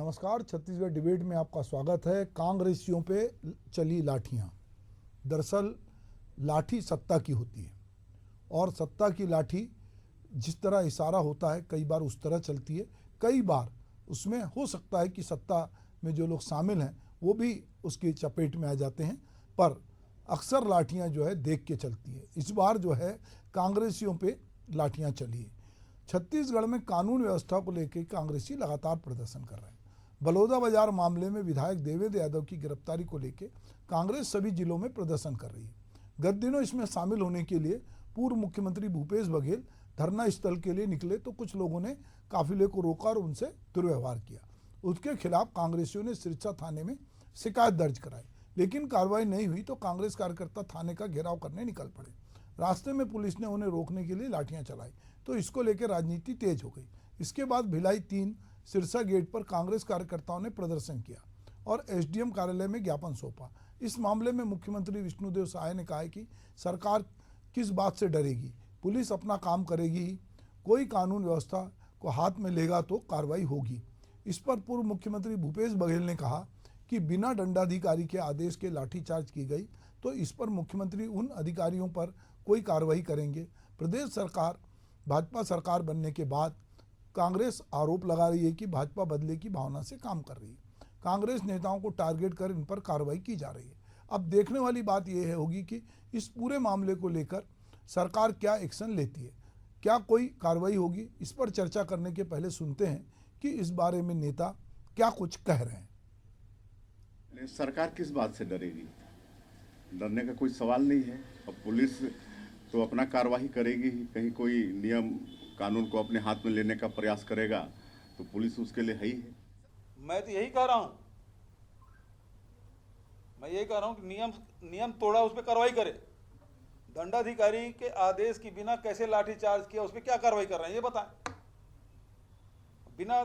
नमस्कार, छत्तीसगढ़ डिबेट में आपका स्वागत है। कांग्रेसियों पे चली लाठियां। दरअसल लाठी सत्ता की होती है और सत्ता की लाठी जिस तरह इशारा होता है कई बार उस तरह चलती है, कई बार उसमें हो सकता है कि सत्ता में जो लोग शामिल हैं वो भी उसकी चपेट में आ जाते हैं, पर अक्सर लाठियां जो है देख के चलती है। इस बार जो है कांग्रेसियों पे लाठियां चली है। छत्तीसगढ़ में कानून व्यवस्था को लेकर कांग्रेसी लगातार प्रदर्शन कर रहे हैं। बलौदाबाजार मामले में विधायक देवेंद्र यादव की गिरफ्तारी को लेकर कांग्रेस सभी जिलों में प्रदर्शन कर रही है। गत दिनों इसमें शामिल होने के लिए पूर्व मुख्यमंत्री भूपेश बघेल धरना स्थल के लिए निकले तो कुछ लोगों ने काफिले को रोका और उनसे दुर्व्यवहार किया। उसके खिलाफ कांग्रेसियों ने सिरसा थाने में शिकायत दर्ज कराई, लेकिन कार्रवाई नहीं हुई तो कांग्रेस कार्यकर्ता थाने का घेराव करने निकल पड़े। रास्ते में पुलिस ने उन्हें रोकने के लिए लाठियां चलाई तो इसको लेकर राजनीति तेज हो गई। इसके बाद भिलाई 3 सिरसा गेट पर कांग्रेस कार्यकर्ताओं ने प्रदर्शन किया और एसडीएम कार्यालय में ज्ञापन सौंपा। इस मामले में मुख्यमंत्री विष्णुदेव साय ने कहा है कि सरकार किस बात से डरेगी, पुलिस अपना काम करेगी, कोई कानून व्यवस्था को हाथ में लेगा तो कार्रवाई होगी। इस पर पूर्व मुख्यमंत्री भूपेश बघेल ने कहा कि बिना दंडाधिकारी के आदेश के लाठीचार्ज की गई तो इस पर मुख्यमंत्री उन अधिकारियों पर कोई कार्रवाई करेंगे। प्रदेश सरकार भाजपा सरकार बनने के बाद कांग्रेस आरोप लगा रही है कि भाजपा बदले की भावना से काम कर रही है। कांग्रेस नेताओं को टारगेट कर इन पर कार्रवाई की जा रही है। अब देखने वाली बात यह होगी कि इस पूरे मामले को लेकर सरकार क्या एक्शन लेती है, क्या कोई कार्रवाई होगी। इस पर चर्चा करने के पहले सुनते हैं कि इस बारे में नेता क्या कुछ कह रहे हैं। सरकार किस बात से डरेगी? डरने का कोई सवाल नहीं है। अब पुलिस तो अपना कार्रवाई करेगी ही। कहीं कोई नियम कानून को अपने हाथ में लेने का प्रयास करेगा तो पुलिस उसके लिए है ही है। मैं तो यही कह रहा हूं कि नियम तोड़ा, उस पर कार्रवाई करे। दंडाधिकारी के आदेश के बिना कैसे लाठीचार्ज किया, उस पर क्या कार्रवाई कर रहे हैं ये बताएं। बिना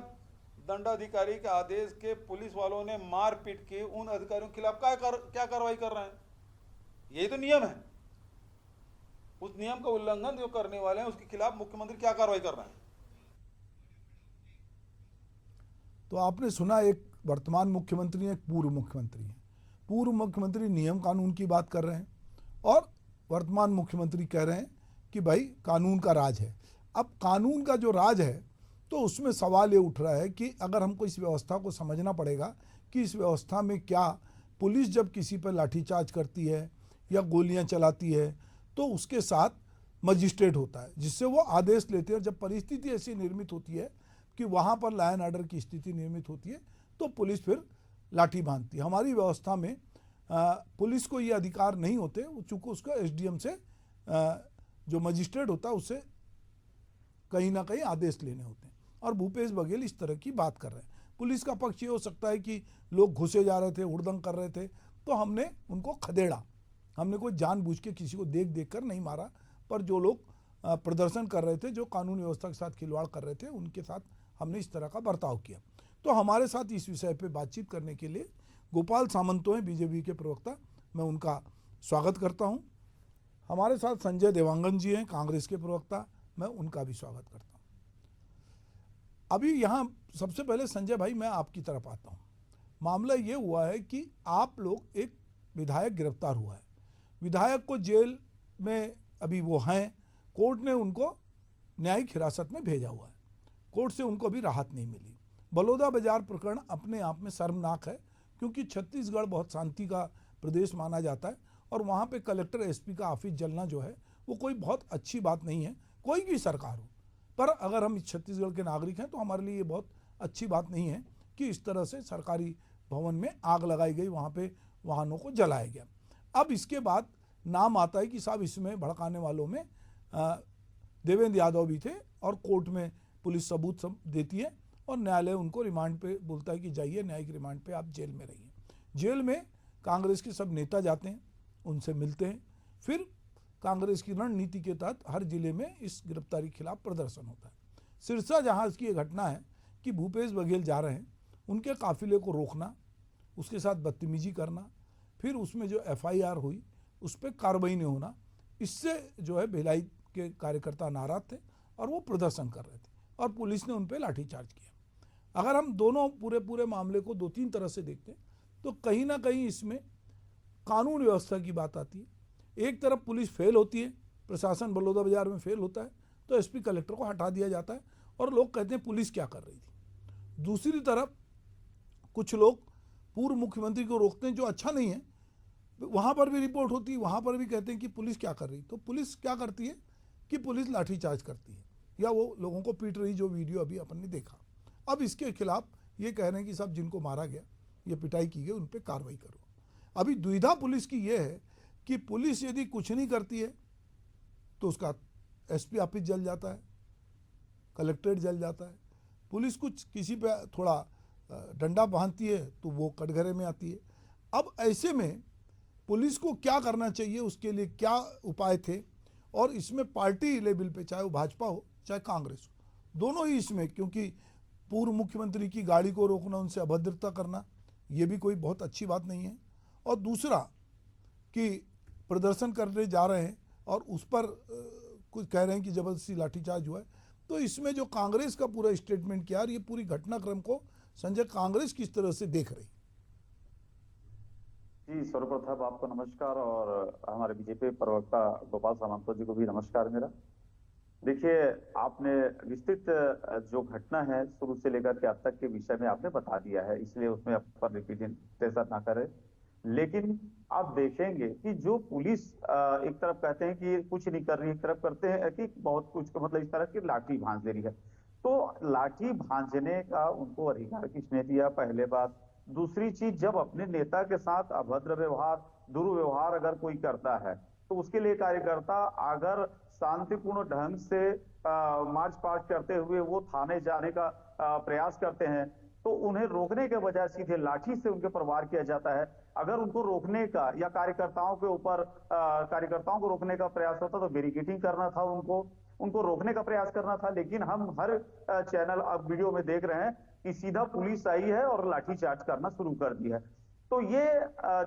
दंडाधिकारी के आदेश के पुलिस वालों ने मार पीट के उन अधिकारियों के खिलाफ क्या कार्रवाई कर रहे हैं? यही तो नियम है। उस नियम का उल्लंघन जो करने वाले हैं उसके खिलाफ मुख्यमंत्री क्या कार्रवाई कर रहे हैं? तो आपने सुना, एक वर्तमान मुख्यमंत्री है, एक पूर्व मुख्यमंत्री है। पूर्व मुख्यमंत्री नियम कानून की बात कर रहे हैं और वर्तमान मुख्यमंत्री कह रहे हैं कि भाई कानून का राज है। अब कानून का जो राज है तो उसमें सवाल ये उठ रहा है कि अगर हमको इस व्यवस्था को समझना पड़ेगा कि इस व्यवस्था में क्या, पुलिस जब किसी पर लाठीचार्ज करती है या गोलियां चलाती है तो उसके साथ मजिस्ट्रेट होता है जिससे वो आदेश लेते हैं। जब परिस्थिति ऐसी निर्मित होती है कि वहाँ पर लॉ एंड ऑर्डर की स्थिति निर्मित होती है तो पुलिस फिर लाठी बांधती है। हमारी व्यवस्था में पुलिस को ये अधिकार नहीं होते, चूँकि उसको एसडीएम से जो मजिस्ट्रेट होता है उससे कहीं ना कहीं आदेश लेने होते हैं। और भूपेश बघेल इस तरह की बात कर रहे हैं। पुलिस का पक्ष ये हो सकता है कि लोग घुसे जा रहे थे, हुड़दंग कर रहे थे तो हमने उनको खदेड़ा। हमने कोई जानबूझ के किसी को देख कर नहीं मारा, पर जो लोग प्रदर्शन कर रहे थे, जो कानून व्यवस्था के साथ खिलवाड़ कर रहे थे, उनके साथ हमने इस तरह का बर्ताव किया। तो हमारे साथ इस विषय पे बातचीत करने के लिए गोपाल सामंत हैं, बीजेपी के प्रवक्ता, मैं उनका स्वागत करता हूं। हमारे साथ संजय देवांगन जी हैं, कांग्रेस के प्रवक्ता, मैं उनका भी स्वागत करता हूं। अभी यहाँ सबसे पहले संजय भाई मैं आपकी तरफ आता हूँ। मामला ये हुआ है कि आप लोग, एक विधायक गिरफ्तार हुआ है, विधायक को जेल में अभी वो हैं, कोर्ट ने उनको न्यायिक हिरासत में भेजा हुआ है, कोर्ट से उनको अभी राहत नहीं मिली। बलौदाबाजार प्रकरण अपने आप में शर्मनाक है क्योंकि छत्तीसगढ़ बहुत शांति का प्रदेश माना जाता है और वहाँ पे कलेक्टर एसपी का ऑफिस जलना जो है वो कोई बहुत अच्छी बात नहीं है, कोई भी सरकार हो। पर अगर हम छत्तीसगढ़ के नागरिक हैं तो हमारे लिए ये बहुत अच्छी बात नहीं है कि इस तरह से सरकारी भवन में आग लगाई गई, वहाँ पे वाहनों को जलाया गया। अब इसके बाद नाम आता है कि साहब इसमें भड़काने वालों में देवेंद्र यादव भी थे और कोर्ट में पुलिस सबूत सब देती है और न्यायालय उनको रिमांड पे बोलता है कि जाइए न्यायिक रिमांड पे आप जेल में रहिए। जेल में कांग्रेस के सब नेता जाते हैं, उनसे मिलते हैं, फिर कांग्रेस की रणनीति के तहत हर जिले में इस गिरफ्तारी के खिलाफ प्रदर्शन होता है। सिरसा जहाँ इसकी घटना है कि भूपेश बघेल जा रहे हैं, उनके काफिले को रोकना, उसके साथ बदतमीजी करना, फिर उसमें जो एफआईआर हुई उस पर कार्रवाई नहीं होना, इससे जो है भिलाई के कार्यकर्ता नाराज थे और वो प्रदर्शन कर रहे थे और पुलिस ने उन पर लाठीचार्ज किया। अगर हम दोनों पूरे पूरे मामले को दो तीन तरह से देखते हैं तो कहीं ना कहीं इसमें कानून व्यवस्था की बात आती है। एक तरफ पुलिस फेल होती है, प्रशासन बलौदाबाजार में फेल होता है तो एसपी कलेक्टर को हटा दिया जाता है और लोग कहते हैं पुलिस क्या कर रही थी। दूसरी तरफ कुछ लोग पूर्व मुख्यमंत्री को रोकते हैं जो अच्छा नहीं है, वहाँ पर भी रिपोर्ट होती है, वहाँ पर भी कहते हैं कि पुलिस क्या कर रही। तो पुलिस क्या करती है कि पुलिस लाठीचार्ज करती है या वो लोगों को पीट रही, जो वीडियो अभी अपन ने देखा। अब इसके खिलाफ ये कह रहे हैं कि सब जिनको मारा गया, ये पिटाई की गई, उन पर कार्रवाई करो। अभी दुविधा पुलिस की ये है कि पुलिस यदि कुछ नहीं करती है तो उसका एसपी ऑफिस जल जाता है, कलेक्ट्रेट जल जाता है। पुलिस कुछ किसी पे थोड़ा डंडा बांधती है तो वो कटघरे में आती है। अब ऐसे में पुलिस को क्या करना चाहिए, उसके लिए क्या उपाय थे, और इसमें पार्टी लेवल पे चाहे वो भाजपा हो चाहे कांग्रेस हो, दोनों ही इसमें, क्योंकि पूर्व मुख्यमंत्री की गाड़ी को रोकना, उनसे अभद्रता करना, ये भी कोई बहुत अच्छी बात नहीं है। और दूसरा कि प्रदर्शन करने जा रहे हैं और उस पर कुछ कह रहे हैं कि जबरदस्ती लाठीचार्ज हुआ है, तो इसमें जो कांग्रेस का पूरा स्टेटमेंट किया, ये पूरी घटनाक्रम को संजय कांग्रेस किस तरह से देख रही? जी, सर्वप्रथम आपको नमस्कार और हमारे बीजेपी प्रवक्ता गोपाल सामंत जी को भी नमस्कार मेरा। देखिए, आपने विस्तृत जो घटना है शुरू से लेकर के अब तक के विषय में आपने बता दिया है, इसलिए उसमें अपन रिपीटेशन ना करें। लेकिन आप देखेंगे कि जो पुलिस एक तरफ कहते हैं कि कुछ नहीं कर रही, एक तरफ करते हैं कि बहुत कुछ, मतलब इस तरह की लाठी भांज दे रही है। तो लाठी भांजने का उनको अधिकार किसने दिया, पहले बात। दूसरी चीज, जब अपने नेता के साथ अभद्र व्यवहार, दुर्व्यवहार अगर कोई करता है तो उसके लिए कार्यकर्ता अगर शांतिपूर्ण ढंग से मार्च पास्ट करते हुए वो थाने जाने का प्रयास करते हैं तो उन्हें रोकने के बजाय सीधे लाठी से उनके प्रहार किया जाता है। अगर उनको रोकने का या कार्यकर्ताओं के ऊपर कार्यकर्ताओं को रोकने का प्रयास होता तो बैरिकेडिंग करना था, उनको रोकने का प्रयास करना था। लेकिन हम हर चैनल अब वीडियो में देख रहे हैं कि सीधा पुलिस आई है और लाठीचार्ज करना शुरू कर दी है। तो ये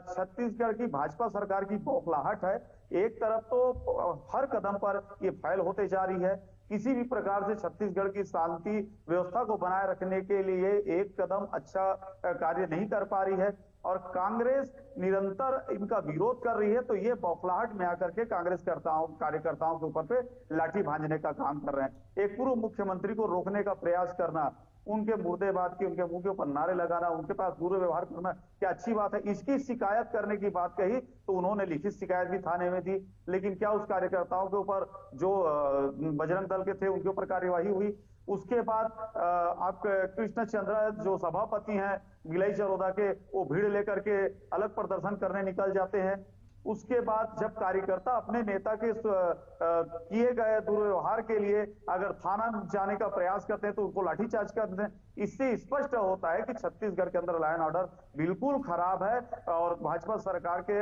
छत्तीसगढ़ की भाजपा सरकार की बौखलाहट है। एक तरफ तो हर कदम पर ये फैल होते जा रही है, किसी भी प्रकार से छत्तीसगढ़ की शांति व्यवस्था को बनाए रखने के लिए एक कदम अच्छा कार्य नहीं कर पा रही है और कांग्रेस निरंतर इनका विरोध कर रही है। तो ये बौखलाहट में आकर के कांग्रेस कार्यकर्ताओं के ऊपर पे लाठी भांजने का काम कर रहे हैं। एक पूर्व मुख्यमंत्री को रोकने का प्रयास करना, उनके मुर्देबाद की, उनके मुंह के ऊपर नारे लगाना, उनके पास दुर्व्यवहार करना, क्या अच्छी बात है? इसकी शिकायत करने की बात कही तो उन्होंने लिखित शिकायत भी थाने में दी, लेकिन क्या उस कार्यकर्ताओं के ऊपर जो बजरंग दल के थे उनके ऊपर कार्यवाही हुई? उसके बाद आप कृष्ण चंद्र जो सभापति हैं गिलाई चरोदा के, वो भीड़ लेकर के अलग प्रदर्शन करने निकल जाते हैं। उसके बाद जब कार्यकर्ता अपने नेता के किए गए दुर्व्यवहार के लिए अगर थाना जाने का प्रयास करते हैं तो उनको लाठीचार्ज करते हैं। इससे स्पष्ट होता है कि छत्तीसगढ़ के अंदर लॉ एंड ऑर्डर बिल्कुल खराब है और भाजपा सरकार के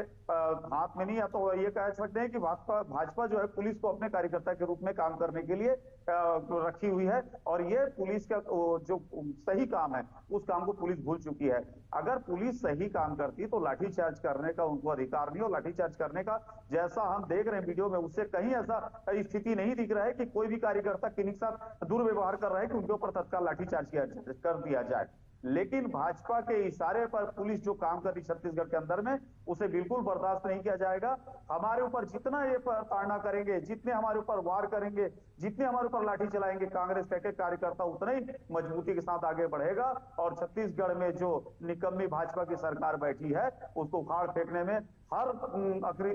हाथ में नहीं है। तो ये कह सकते हैं कि भाजपा जो है पुलिस को अपने कार्यकर्ता के रूप में काम करने के लिए रखी हुई है और ये पुलिस का जो सही काम है उस काम को पुलिस भूल चुकी है। अगर पुलिस सही काम करती तो लाठीचार्ज करने का उनको अधिकार नहीं, और लाठीचार्ज करने का जैसा हम देख रहे हैं वीडियो में उससे कहीं ऐसा स्थिति नहीं दिख रहा है कि कोई भी कार्यकर्ता किन्हीं के साथ दुर्व्यवहार कर रहा है कि उनके ऊपर तत्काल लाठीचार्ज कर दिया जाए। लेकिन भाजपा के इशारे पर पुलिस जो काम कर रही छत्तीसगढ़ के अंदर में उसे बिल्कुल बर्दाश्त नहीं किया जाएगा। हमारे ऊपर जितना ये ताड़ना करेंगे, जितने हमारे ऊपर वार करेंगे, जितने हमारे ऊपर लाठी चलाएंगे, कांग्रेस के कार्यकर्ता उतना ही मजबूती के साथ आगे बढ़ेगा और छत्तीसगढ़ में जो निकम्मी भाजपा की सरकार बैठी है उसको उखाड़ फेंकने में हर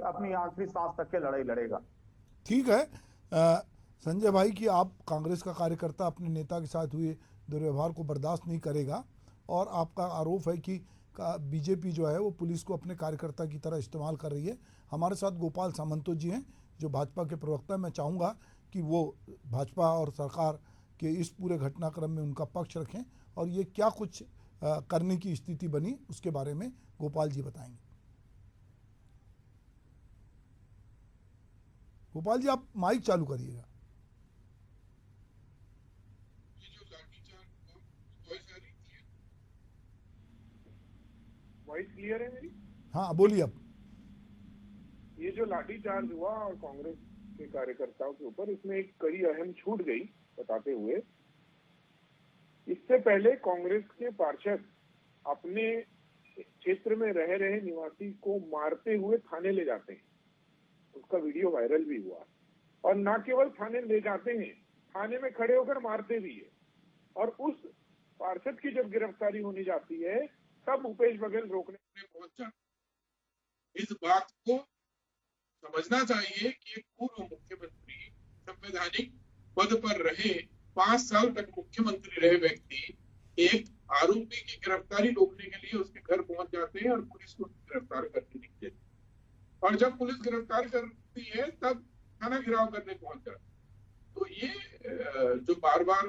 अपनी आखिरी सांस तक के लड़ाई लड़ेगा। ठीक है संजय भाई कि आप कांग्रेस का कार्यकर्ता अपने नेता के साथ हुए दुर्व्यवहार को बर्दाश्त नहीं करेगा और आपका आरोप है कि बीजेपी जो है वो पुलिस को अपने कार्यकर्ता की तरह इस्तेमाल कर रही है। हमारे साथ गोपाल सामंतो जी हैं जो भाजपा के प्रवक्ता। मैं चाहूँगा कि वो भाजपा और सरकार के इस पूरे घटनाक्रम में उनका पक्ष रखें और ये क्या कुछ करने की स्थिति बनी उसके बारे में गोपाल जी बताएंगे। गोपाल जी आप माइक चालू करिएगा। वॉइस क्लियर है मेरी? हाँ बोलिए अब। ये जो लाठीचार्ज हुआ और कांग्रेस के कार्यकर्ताओं के ऊपर, इसमें एक कड़ी अहम छूट गई बताते हुए। ये इससे पहले कांग्रेस के पार्षद अपने क्षेत्र में रह रहे निवासी को मारते हुए थाने ले जाते हैं, उसका वीडियो वायरल भी हुआ। और न केवल थाने ले जाते हैं, थाने में खड़े होकर मारते भी है। और उस पार्षद की जब गिरफ्तारी होने जाती है तब भूपेश बघेल रोकने पहुंचा। इस बात को समझना चाहिए कि एक पूर्व मुख्यमंत्री, संवैधानिक पद पर रहे, 5 साल तक मुख्यमंत्री रहे व्यक्ति एक आरोपी की गिरफ्तारी रोकने के लिए उसके घर पहुंच जाते हैं और पुलिस को गिरफ्तार करके नहीं देती। और जब पुलिस गिरफ्तार करती है तब थाना घेराव करने पहुंच जाती। तो ये जो बार बार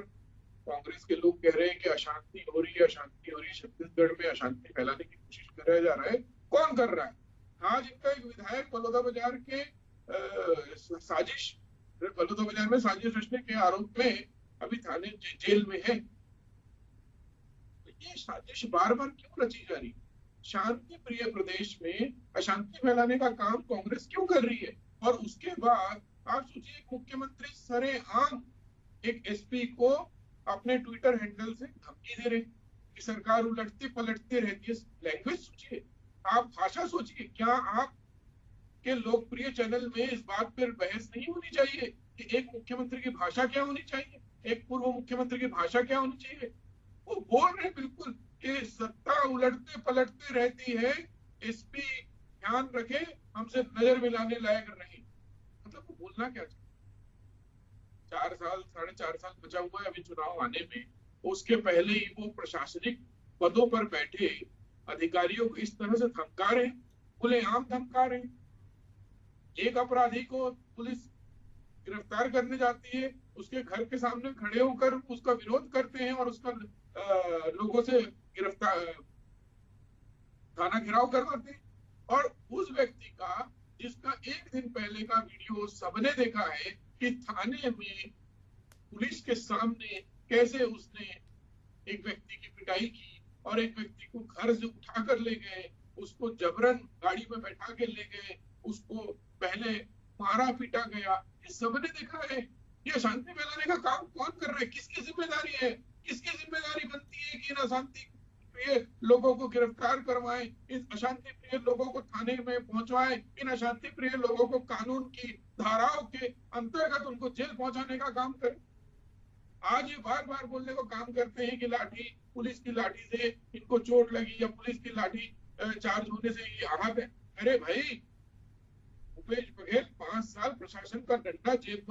कांग्रेस के लोग कह रहे हैं कि अशांति हो रही है, अशांति हो रही है, छत्तीसगढ़ में अशांति फैलाने की कोशिश कराया जा रहा है, कौन कर रहा है? आज इनका एक विधायक बलौदाबाजार के साजिश, बलौदाबाजार में साजिश रचने के आरोप में अभी थाने जेल में है। ये साजिश बार बार क्यों रची जा रही है? शांति प्रिय प्रदेश में अशांति फैलाने का काम कांग्रेस क्यों कर रही है? और उसके बाद आप सोचिए, एक मुख्यमंत्री सरेआम एक एसपी को अपने ट्विटर हैंडल से धमकी दे रहे कि सरकार उलटती पलटती रहती है। लैंग्वेज सोचिए, आप भाषा सोचिए। क्या आप के लोकप्रिय चैनल में इस बात पर बहस नहीं होनी चाहिए कि एक मुख्यमंत्री की भाषा क्या होनी चाहिए, एक पूर्व मुख्यमंत्री की भाषा क्या होनी चाहिए? वो बोल रहे बिल्कुल कि सत्ता उलटते पलटते रहती है, एसपी ध्यान रखे, हमसे नजर मिलाने लायक नहीं। मतलब वो बोलना क्या चाहिए? 4 साल 4.5 साल बचा हुआ है अभी चुनाव आने में, उसके पहले ही वो प्रशासनिक पदों पर बैठे अधिकारियों को इस तरह से धमका रहे, खुलेआम धमका रहे। एक अपराधी को पुलिस गिरफ्तार करने जाती है, उसके घर के सामने खड़े होकर उसका विरोध करते हैं और उसका लोगों से गिरफ्तार थाना घेराव करवाते हैं। और उस व्यक्ति का, जिसका एक दिन पहले का वीडियो सबने देखा है कि थाने में पुलिस के सामने कैसे उसने एक व्यक्ति की पिटाई की और एक व्यक्ति को घर से उठा कर ले गए, उसको जबरन गाड़ी में बैठा के ले गए, उसको पहले मारा पीटा गया, ये सबने देखा है। ये शांति फैलाने का काम कौन कर रहा है? किसकी जिम्मेदारी है? किसकी जिम्मेदारी बनती है कि इन अशांति प्रिय लोगों को गिरफ्तार करवाएं, इन अशांति प्रिय लोगों को थाने में पहुंचवाएं, इन अशांति प्रिय लोगों को कानून की धाराओं के अंतर्गत उनको जेल पहुंचाने का काम करें? आज ये बार बार बोलने को काम करते हैं कि लाठी, पुलिस की लाठी से इनको चोट लगी या पुलिस की लाठी चार्ज होने से ये आहत है। अरे भाई, भूपेश बघेल 5 साल प्रशासन का डंडा जेब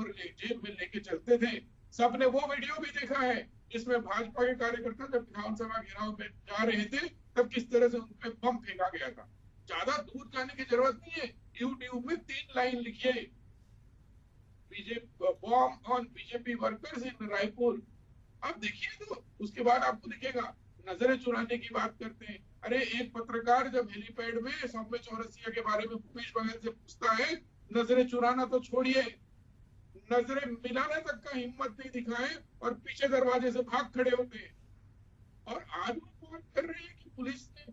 में लेके चलते थे। सबने वो वीडियो भी देखा है जिसमें भाजपा के कार्यकर्ता जब विधानसभा घेराव में जा रहे थे तब किस तरह से उन पे बम फेंका गया था। ज्यादा दूर जाने की जरूरत नहीं है, यूट्यूब में 3 लाइन लिखिए, bomb on BJP workers in Raipur, आप देखिए तो उसके बाद आपको दिखेगा। नजरें चुराने की बात करते हैं। अरे एक पत्रकार जब हेलीपैड में सौम्य चौरसिया के बारे में भूपेश बघेल से पूछता है, नजरें चुराना तो छोड़िए, नजरें मिलाने तक का हिम्मत नहीं दिखाए और पीछे दरवाजे से भाग खड़े होते हैं। और आज वो बात कर रहे हैं कि पुलिस ने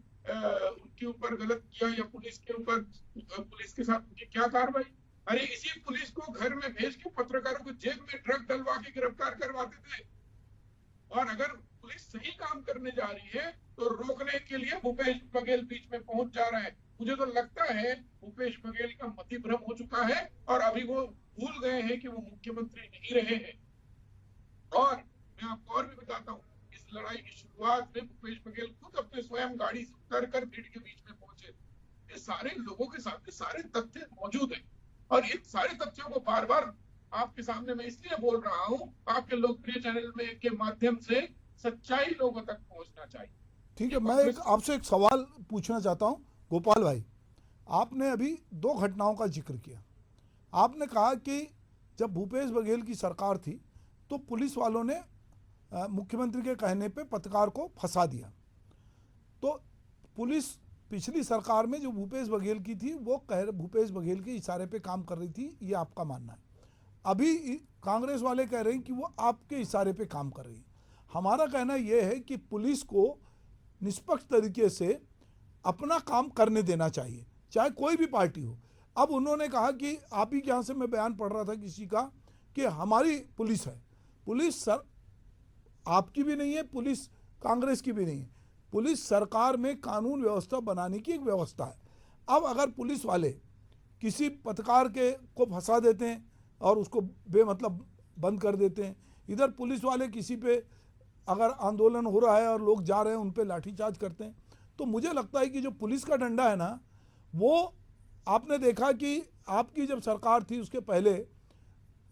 उनके ऊपर गलत किया या पुलिस के साथ उनकी क्या कार्रवाई। अरे इसी पुलिस को घर में भेज के पत्रकारों को जेब में ड्रग डलवा के गिरफ्तार करवाते थे। और अगर पुलिस सही काम करने जा रही है तो रोकने के लिए भूपेश बघेल बीच में पहुंच जा रहा है। मुझे तो लगता है भूपेश बघेल का मति भ्रम हो चुका है और अभी वो भूल गए हैं कि वो मुख्यमंत्री नहीं रहे हैं। और मैं आपको और भी बताता हूँ, इस लड़ाई की शुरुआत में भूपेश बघेल खुद अपने स्वयं गाड़ी से उतर कर भीड़ के बीच में पहुंचे। ये सारे लोगों के साथ सारे तथ्य मौजूद हैं और इन सारे तथ्यों को बार बार आपके सामने मैं इसलिए बोल रहा हूँ, आपके लोकप्रिय चैनल में के माध्यम से सच्चाई लोगों तक पहुंचना चाहिए। ठीक है, मैं आपसे एक सवाल पूछना चाहता हूं गोपाल भाई। आपने अभी 2 घटनाओं का जिक्र किया। आपने कहा कि जब भूपेश बघेल की सरकार थी तो पुलिस वालों ने मुख्यमंत्री के कहने पे पत्रकार को फंसा दिया। तो पुलिस पिछली सरकार में जो भूपेश बघेल की थी वो भूपेश बघेल के इशारे पे काम कर रही थी, ये आपका मानना है। अभी कांग्रेस वाले कह रहे हैं कि वो आपके इशारे पे काम कर रही है। हमारा कहना यह है कि पुलिस को निष्पक्ष तरीके से अपना काम करने देना चाहिए, चाहे कोई भी पार्टी हो। अब उन्होंने कहा कि आप ही के यहाँ से मैं बयान पढ़ रहा था किसी का कि हमारी पुलिस है, पुलिस सर आपकी भी नहीं है, पुलिस कांग्रेस की भी नहीं है। पुलिस सरकार में कानून व्यवस्था बनाने की एक व्यवस्था है। अब अगर पुलिस वाले किसी पत्रकार के को फंसा देते हैं और उसको बेमतलब बंद कर देते हैं, इधर पुलिस वाले किसी पे अगर आंदोलन हो रहा है और लोग जा रहे हैं उन पे लाठीचार्ज करते हैं, तो मुझे लगता है कि जो पुलिस का डंडा है ना, वो आपने देखा कि आपकी जब सरकार थी उसके पहले,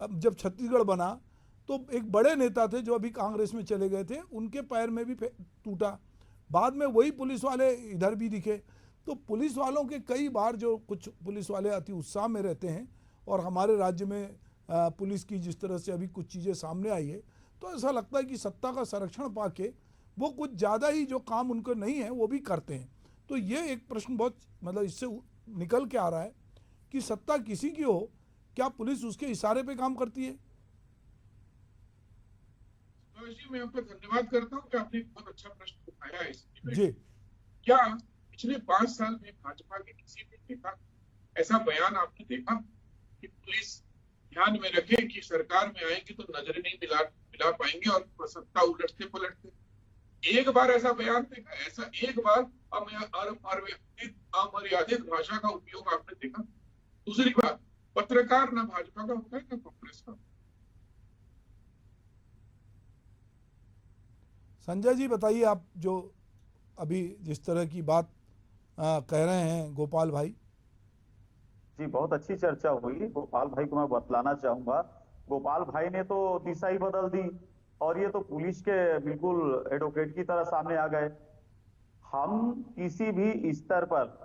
अब जब छत्तीसगढ़ बना तो एक बड़े नेता थे जो अभी कांग्रेस में चले गए थे, उनके पैर में भी टूटा, बाद में वही पुलिस वाले इधर भी दिखे। तो पुलिस वालों के कई बार जो कुछ पुलिस वाले अति उत्साह में रहते हैं, और हमारे राज्य में पुलिस की जिस तरह से अभी कुछ चीज़ें सामने आई है, तो ऐसा लगता है कि सत्ता का संरक्षण पाके वो कुछ ज़्यादा ही जो काम उनको नहीं है वो भी करते हैं। तो ये एक प्रश्न बहुत मतलब इससे निकल के आ रहा है कि सत्ता किसी की हो, क्या पुलिस उसके इशारे पे काम करती है? जी, मैं आपका धन्यवाद करता हूँ कि आपने एक बहुत अच्छा प्रश्न उठाया है इसमें। जी क्या पिछले 5 साल में भाजपा के किसी भी नेता ऐसा बयान आपने देखा कि पुलिस ध्यान में रखे कि सरकार में आएंगे तो नजरें नहीं मिला पाएंगे और सत्ता उलटते पलटते? एक बार ऐसा बयान देखा? ऐसा एक बार अमर्यादित भाषा का उपयोग आपने देखा? दूसरी बात, पत्रकार ना भाजपा का होता है ना कांग्रेस का। संजय जी बताइए, आप जो अभी जिस तरह की बात कह रहे हैं गोपाल भाई। जी, बहुत अच्छी चर्चा हुई। गोपाल भाई को मैं बतलाना चाहूंगा, गोपाल भाई ने तो दिशा ही बदल दी और ये तो पुलिस के बिल्कुल एडवोकेट की तरह सामने आ गए। हम किसी भी स्तर पर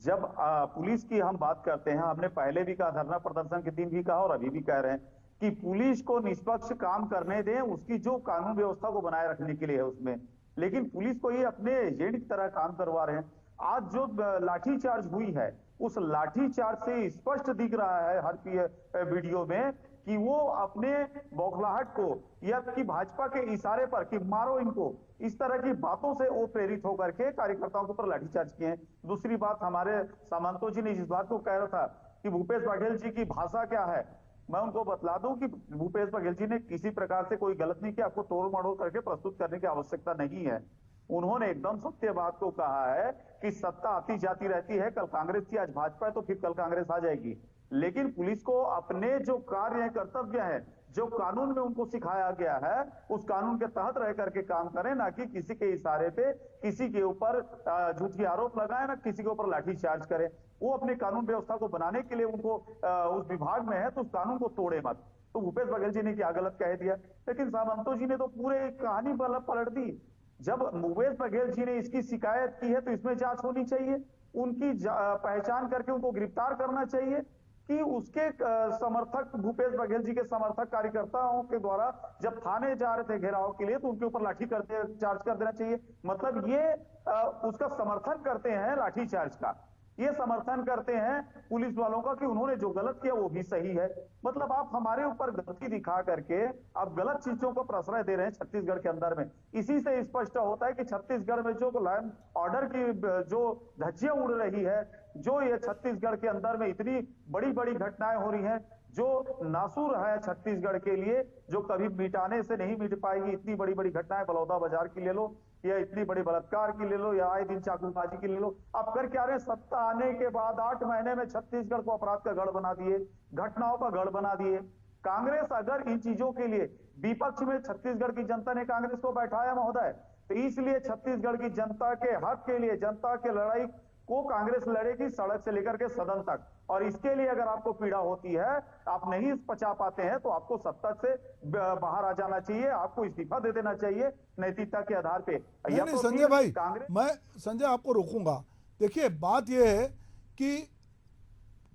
जब पुलिस की हम बात करते हैं, हमने पहले भी कहा, धरना प्रदर्शन के दिन भी कहा और अभी भी कह रहे हैं कि पुलिस को निष्पक्ष काम करने दें, उसकी जो कानून व्यवस्था को बनाए रखने के लिए है उसमें, लेकिन पुलिस को ये अपने एजेंट की तरह काम करवा रहे हैं। आज जो लाठीचार्ज हुई है, उस लाठीचार्ज से स्पष्ट दिख रहा है हर वीडियो में कि वो अपने बौखलाहट को या कि भाजपा के इशारे पर कि मारो इनको, इस तरह की बातों से वो प्रेरित होकर के कार्यकर्ताओं के ऊपर लाठीचार्ज किए हैं। दूसरी बात, हमारे सामंतो जी ने जिस बात को कह रहा था कि भूपेश बघेल जी की भाषा क्या है, मैं उनको बतला दूं कि भूपेश बघेल जी ने किसी प्रकार से कोई गलत नहीं किया, आपको तोड़ मड़ोड़ करके प्रस्तुत करने की आवश्यकता नहीं है। उन्होंने एकदम सत्य बात को कहा है कि सत्ता आती जाती रहती है, कल कांग्रेस थी आज भाजपा है तो फिर कल कांग्रेस आ जाएगी, लेकिन पुलिस को अपने जो कार्य कर्तव्य है, जो कानून में उनको सिखाया गया है, उस कानून के तहत रह करके काम करें, ना कि किसी के इशारे पे किसी के ऊपर झूठी आरोप लगाए, ना किसी के ऊपर लाठीचार्ज करें। वो अपने कानून व्यवस्था को बनाने के लिए उनको उस विभाग में है तो उस कानून को तोड़े मत। तो भूपेश बघेल जी ने क्या गलत कह दिया, लेकिन सामंतो जी ने तो पूरे कहानी पलट दी। जब भूपेश बघेल जी ने इसकी शिकायत की है तो इसमें जांच होनी चाहिए, उनकी पहचान करके उनको गिरफ्तार करना चाहिए कि उसके समर्थक, भूपेश बघेल जी के समर्थक कार्यकर्ताओं के द्वारा जब थाने जा रहे थे घेराव के लिए तो उनके ऊपर लाठी चार्ज कर देना चाहिए। मतलब ये उसका समर्थन करते हैं लाठीचार्ज का, ये समर्थन करते हैं पुलिस वालों का कि उन्होंने जो गलत किया वो भी सही है। मतलब आप हमारे ऊपर गलती दिखा करके आप गलत चीजों को प्रश्रय दे रहे हैं छत्तीसगढ़ के अंदर में। इसी से स्पष्ट होता है कि छत्तीसगढ़ में जो लॉ एंड ऑर्डर की जो धज्जियां उड़ रही है, जो ये छत्तीसगढ़ के अंदर में इतनी बड़ी बड़ी घटनाएं हो रही हैं, जो नासूर है छत्तीसगढ़ के लिए, जो कभी मिटाने से नहीं मिट पाएगी। इतनी बड़ी बड़ी घटनाएं बलौदा बाजार की ले लो, या इतनी बड़ी बलात्कार की ले लो, या आए दिन चाकूबाजी की ले लो। अब कर क्या रहे, सत्ता आने के बाद 8 महीने में छत्तीसगढ़ को अपराध का गढ़ बना दिए, घटनाओं का गढ़ बना दिए। कांग्रेस अगर इन चीजों के लिए, विपक्ष में छत्तीसगढ़ की जनता ने कांग्रेस को बैठाया महोदय, तो इसलिए छत्तीसगढ़ की जनता के हक के लिए, जनता के लड़ाई को कांग्रेस लड़ेगी सड़क से लेकर के सदन तक। और इसके लिए अगर आपको पीड़ा होती है, आप नहीं पचा पाते हैं, तो आपको सत्ता से बाहर आ जाना चाहिए, आपको इस्तीफा दे देना चाहिए नैतिकता के आधार पे। नहीं संजय भाई, मैं संजय आपको रोकूंगा। देखिए बात यह है कि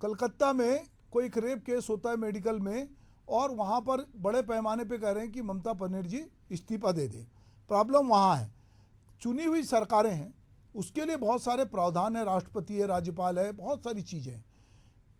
कलकत्ता में कोई एक रेप केस होता है मेडिकल में, और वहाँ पर बड़े पैमाने पे कह रहे हैं कि ममता बनर्जी इस्तीफा दे दे। प्रॉब्लम वहाँ है, चुनी हुई सरकारें हैं, उसके लिए बहुत सारे प्रावधान है, राष्ट्रपति है, राज्यपाल है, बहुत सारी चीज़ें हैं।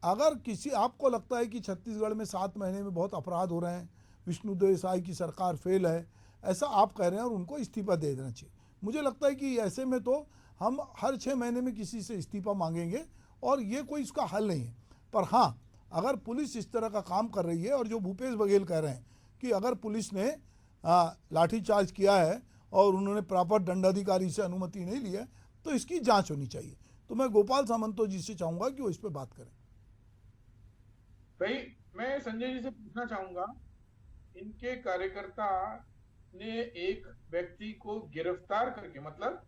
अगर किसी आपको लगता है कि छत्तीसगढ़ में 7 महीने में बहुत अपराध हो रहे हैं, विष्णुदेव साय की सरकार फेल है, ऐसा आप कह रहे हैं, और उनको इस्तीफा दे देना चाहिए। मुझे लगता है कि ऐसे में तो हम हर 6 महीने में किसी से इस्तीफा मांगेंगे और ये कोई इसका हल नहीं है। पर हाँ, अगर पुलिस इस तरह का काम कर रही है, और जो भूपेश बघेल कह रहे हैं कि अगर पुलिस ने लाठीचार्ज किया है और उन्होंने प्रॉपर दंडाधिकारी से अनुमति नहीं ली है, तो इसकी जांच होनी चाहिए। तो मैं गोपाल सामंतो जी से चाहूंगा कि वो इस पर बात करें। भाई मैं संजय जी से पूछना चाहूंगा, इनके कार्यकर्ता ने एक व्यक्ति को गिरफ्तार करके, मतलब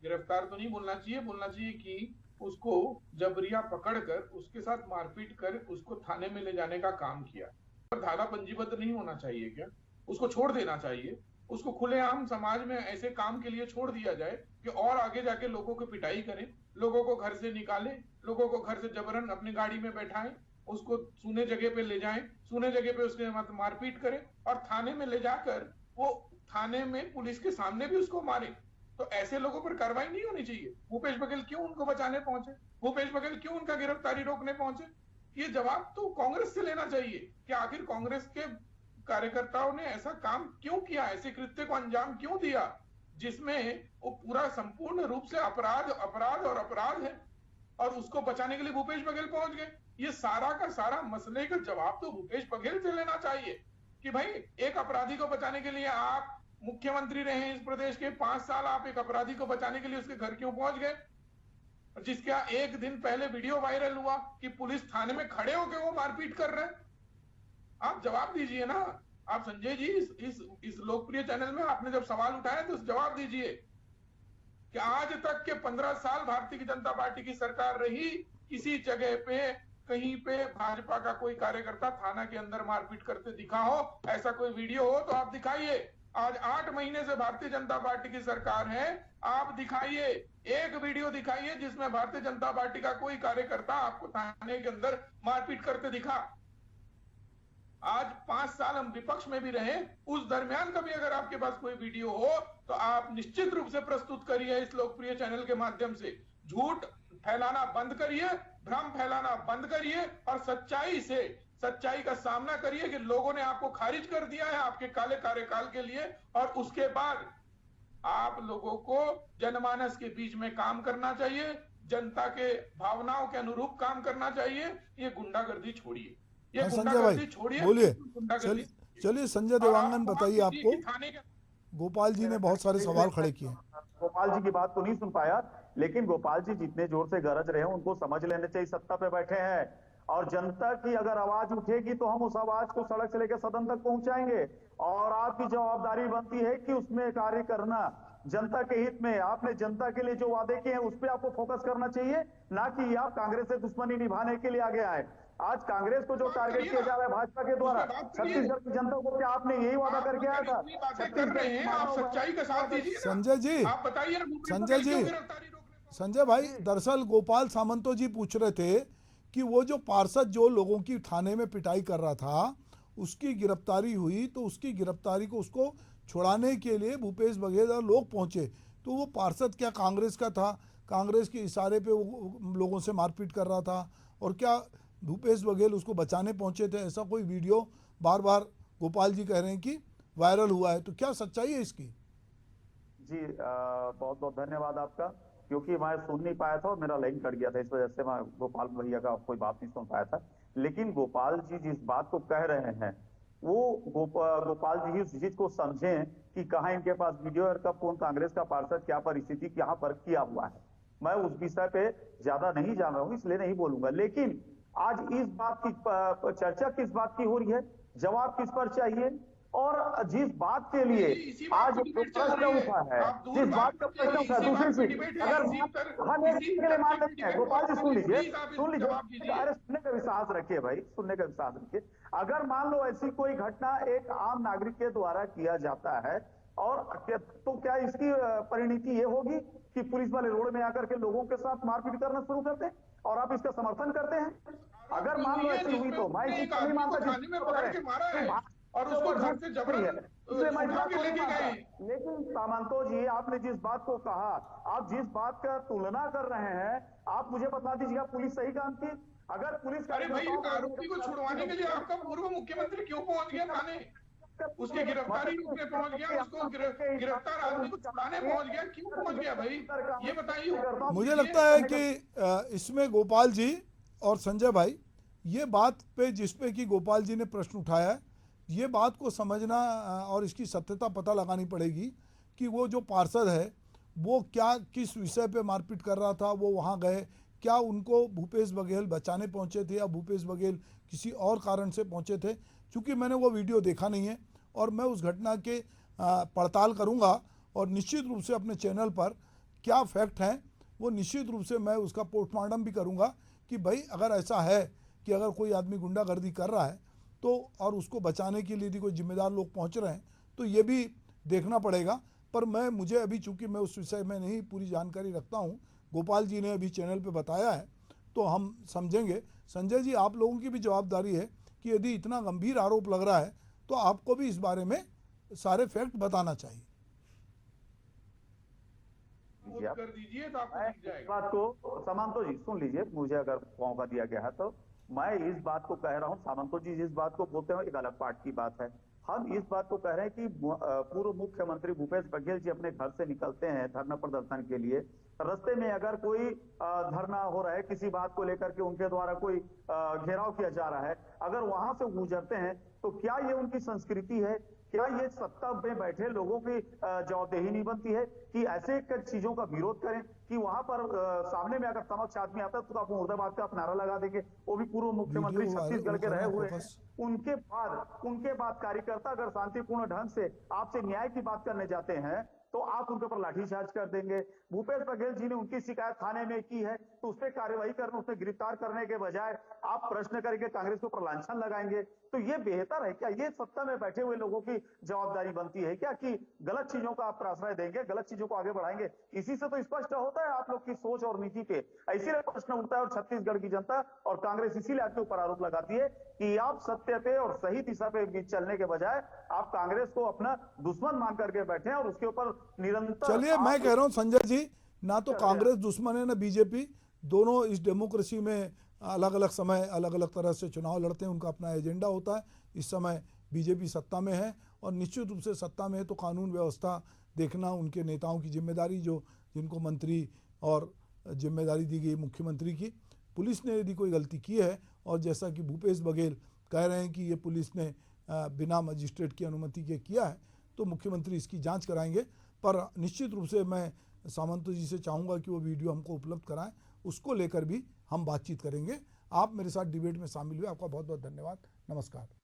गिरफ्तार तो नहीं बोलना चाहिए, बोलना चाहिए कि उसको जबरिया पकड़कर उसके साथ मारपीट कर उसको थाने में ले जाने का काम किया। पर धारा पंजीबद्ध नहीं होना चाहिए क्या? उसको छोड़ देना चाहिए, उसको खुलेआम समाज में ऐसे काम के लिए छोड़ दिया जाए कि और आगे जाके लोगों को पिटाई करें, लोगों को घर से निकालें, लोगों को घर से जबरन अपनी गाड़ी में बैठाएं, उसको सूने जगह पे ले जाएं, सूने जगह पे उसके मारपीट करें और थाने में ले जाकर वो थाने में पुलिस के सामने भी उसको मारे। तो ऐसे लोगों पर कार्रवाई नहीं होनी चाहिए? भूपेश बघेल क्यों उनको बचाने पहुंचे? भूपेश बघेल क्यों उनका गिरफ्तारी रोकने पहुंचे? ये जवाब तो कांग्रेस से लेना चाहिए कि आखिर कांग्रेस के कार्यकर्ताओं ने ऐसा काम क्यों किया, ऐसे कृत्य को अंजाम क्यों दिया जिसमें वो पूरा संपूर्ण रूप से अपराध और अपराध है, और उसको बचाने के लिए भूपेश बघेल पहुंच गए। ये सारा का सारा मसले का जवाब तो भूपेश बघेल से लेना चाहिए कि भाई एक अपराधी को बचाने के लिए आप मुख्यमंत्री रहे इस प्रदेश के 5 साल, आप एक अपराधी को बचाने के लिए उसके घर क्यों पहुंच गए, जिसका एक दिन पहले वीडियो वायरल हुआ कि पुलिस थाने में खड़े होकर वो मारपीट कर रहे हैं? आप जवाब दीजिए ना। आप संजय जी इस लोकप्रिय चैनल में आपने जब सवाल उठाया तो जवाब दीजिए कि आज तक के 15 साल भारतीय जनता पार्टी की सरकार रही, किसी जगह पे कहीं पे भाजपा का कोई कार्यकर्ता थाना के अंदर मारपीट करते दिखा हो? ऐसा कोई वीडियो हो तो आप दिखाइए। आज 8 महीने से भारतीय जनता पार्टी की सरकार है, आप दिखाइए, एक वीडियो दिखाइए जिसमें भारतीय जनता पार्टी का कोई कार्यकर्ता आपको थाने के अंदर मारपीट करते दिखा। आज 5 साल हम विपक्ष में भी रहे, उस दरमियान कभी अगर आपके पास कोई वीडियो हो तो आप निश्चित रूप से प्रस्तुत करिए इस लोकप्रिय चैनल के माध्यम से। झूठ फैलाना बंद करिए, भ्रम फैलाना बंद करिए और सच्चाई का सामना करिए कि लोगों ने आपको खारिज कर दिया है आपके काले कार्यकाल के लिए, और उसके बाद आप लोगों को जनमानस के बीच में काम करना चाहिए, जनता के भावनाओं के अनुरूप काम करना चाहिए। ये गुंडागर्दी छोड़िए, ये संजय गुंडागर्दी भाई छोड़िए, बोलिए। गुंडागर्दी। चलिए संजय देवांगन बताइए। आपको थाने के गोपाल जी ने बहुत सारे सवाल खड़े किए। गोपाल जी की बात तो नहीं सुन पाया, लेकिन गोपाल जी जितने जोर से गरज रहे हैं उनको समझ लेने चाहिए सत्ता पे बैठे हैं, और जनता की अगर आवाज उठेगी तो हम उस आवाज को सड़क से लेकर सदन तक पहुंचाएंगे, और आपकी जवाबदारी बनती है कि उसमें कार्य करना जनता के हित में। आपने जनता के लिए जो वादे किए हैं उस पर आपको फोकस करना चाहिए, ना कि आप कांग्रेस से दुश्मनी निभाने के लिए आगे आए। आज कांग्रेस को जो टारगेट किया जा रहा है भाजपा के द्वारा, छत्तीसगढ़ की जनता को क्या आपने यही वादा करके आया था? कर रहे हैं, आप सच्चाई का साथ दीजिए ना। संजय जी, आप बताइए संजय जी, संजय भाई, दरअसल गोपाल सामंतो जी पूछ रहे थे कि वो जो पार्षद जो लोगों की थाने में पिटाई कर रहा था उसकी गिरफ्तारी हुई, तो उसकी गिरफ्तारी को उसको छुड़ाने के लिए भूपेश बघेल और लोग पहुंचे, तो वो पार्षद क्या कांग्रेस का था? कांग्रेस के इशारे पे वो लोगों से मारपीट कर रहा था, और क्या भूपेश बघेल उसको बचाने पहुंचे थे? ऐसा कोई वीडियो बार बार गोपाल जी कह रहे हैं कि वायरल हुआ है, तो क्या सच्चाई है इसकी? जी बहुत बहुत धन्यवाद आपका, क्योंकि मैं सुन नहीं पाया था और मेरा लाइन कट गया था, इस वजह से मैं गोपाल भैया का कोई बात नहीं सुन पाया था। लेकिन गोपाल जी जिस बात को कह रहे हैं वो गोपाल जी उस चीज को समझें कि कहाँ इनके पास वीडियो और कब कौन कांग्रेस का पार्षद क्या परिस्थिति यहाँ पर किया हुआ है। मैं उस विषय पे ज्यादा नहीं जान रहा हूँ, इसलिए नहीं बोलूंगा। लेकिन आज इस बात की चर्चा किस बात की हो रही है, जवाब किस पर चाहिए, और जिस बात के लिए आज प्रश्न उठा है, जिस बात का प्रश्न उठा, दूसरी चीज अगर हम एक के लिए मान लेते हैं, गोपाल जी सुन लीजिए, अरे सुनने का विश्वास रखिए भाई, सुनने का विश्वास रखिए। अगर मान लो ऐसी कोई घटना एक आम नागरिक के द्वारा किया जाता है, और तो क्या इसकी परिणति ये होगी कि पुलिस वाले रोड में आकर के लोगों के साथ मारपीट करना शुरू करते हैं, और आप इसका समर्थन करते हैं? अगर मान लो ऐसी हुई तो मैं इसी को नहीं मानता और उसको घर से जबरन उठा के लेके गए। लेकिन सामंतो जी, आपने जिस बात को कहा, आप जिस बात का तुलना कर रहे हैं, आप मुझे बता दीजिएगा पुलिस सही काम की? अगर पुलिस अरे भाई, आरोपी को छुड़वाने के लिए आपका पूर्व मुख्यमंत्री क्यों पहुंच गया थाने? उसकी गिरफ्तारी रोकने पहुंच गया, उसको गिरफ्तार आदमी को छुड़ाने पहुंच गया, क्यों पहुंच गया भाई? ये बताइए। मुझे लगता है कि इसमें गोपाल जी और संजय भाई, ये बात पे जिसपे कि गोपाल जी ने प्रश्न उठाया है ये बात को समझना और इसकी सत्यता पता लगानी पड़ेगी कि वो जो पार्षद है वो क्या किस विषय पे मारपीट कर रहा था, वो वहाँ गए, क्या उनको भूपेश बघेल बचाने पहुँचे थे या भूपेश बघेल किसी और कारण से पहुँचे थे। चूँकि मैंने वो वीडियो देखा नहीं है और मैं उस घटना के पड़ताल करूँगा और निश्चित रूप से अपने चैनल पर क्या फैक्ट हैं वो निश्चित रूप से मैं उसका पोस्टमार्टम भी करूँगा कि भाई अगर ऐसा है कि अगर कोई आदमी गुंडागर्दी कर रहा है तो और उसको बचाने के लिए यदि कोई जिम्मेदार लोग पहुंच रहे हैं तो ये भी देखना पड़ेगा। पर मुझे अभी चूंकि मैं उस विषय में नहीं पूरी जानकारी रखता हूं, गोपाल जी ने अभी चैनल पे बताया है तो हम समझेंगे। संजय जी, आप लोगों की भी जवाबदारी है कि यदि इतना गंभीर आरोप लग रहा है तो आपको भी इस बारे में सारे फैक्ट बताना चाहिए। कर दीजिए तो आपको दिख इस जाएगा। बात को सामंतो जी सुन लीजिए, मुझे अगर मौका दिया गया है तो मैं इस बात को कह रहा हूँ, सामंतो जी जिस बात को बोलते हैं एक अलग पार्ट की बात है। हम इस बात को कह रहे हैं कि पूर्व मुख्यमंत्री भूपेश बघेल जी अपने घर से निकलते हैं धरना प्रदर्शन के लिए, रास्ते में अगर कोई धरना हो रहा है किसी बात को लेकर के उनके द्वारा कोई घेराव किया जा रहा है, अगर वहां से गुजरते हैं तो क्या ये उनकी संस्कृति है? क्या ये सत्ता में बैठे लोगों की जवाबदेही नहीं बनती है कि ऐसे चीजों का विरोध करें कि वहां पर सामने में अगर समक्ष आदमी आता है तो आप मुर्दाबाद का नारा लगा देंगे, वो भी पूर्व मुख्यमंत्री छत्तीसगढ़ के रहे हुए हैं। उनके बाद कार्यकर्ता अगर शांतिपूर्ण ढंग से आपसे न्याय की बात करने जाते हैं तो आप उनके ऊपर लाठीचार्ज कर देंगे। भूपेश बघेल जी ने उनकी शिकायत थाने में की है तो उस पर कार्रवाई करने, उसमें गिरफ्तार करने के बजाय आप प्रश्न करके कांग्रेस के ऊपर लांछन लगाएंगे तो ये बेहतर है क्या? ये सत्ता में बैठे हुए लोगों की जवाबदारी बनती है क्या कि गलत चीजों का आप प्रश्रय देंगे, गलत चीजों को आगे बढ़ाएंगे? इसी से तो स्पष्ट होता है आप लोग की सोच और नीति पे इसीलिए प्रश्न उठता है और छत्तीसगढ़ की जनता और कांग्रेस इसीलिए आपके ऊपर आरोप लगाती है कि आप सत्य पे और सही दिशा पे चलने के बजाय आप कांग्रेस को अपना दुश्मन मान करके बैठे हैं और उसके ऊपर निरंतर। चलिए, मैं कह रहा हूं संजय जी, ना तो कांग्रेस दुश्मन है ना बीजेपी, दोनों इस डेमोक्रेसी में अलग अलग समय अलग अलग तरह से चुनाव लड़ते हैं, उनका अपना एजेंडा होता है। इस समय बीजेपी सत्ता में है और निश्चित रूप से सत्ता में है तो कानून व्यवस्था देखना उनके नेताओं की जिम्मेदारी, जो जिनको मंत्री और जिम्मेदारी दी गई मुख्यमंत्री की। पुलिस ने यदि कोई गलती की है और जैसा कि भूपेश बघेल कह रहे हैं कि ये पुलिस ने बिना मजिस्ट्रेट की अनुमति के किया है तो मुख्यमंत्री इसकी जांच कराएंगे। पर निश्चित रूप से मैं सामंत जी से चाहूँगा कि वो वीडियो हमको उपलब्ध कराएं, उसको लेकर भी हम बातचीत करेंगे। आप मेरे साथ डिबेट में शामिल हुए, आपका बहुत बहुत धन्यवाद। नमस्कार।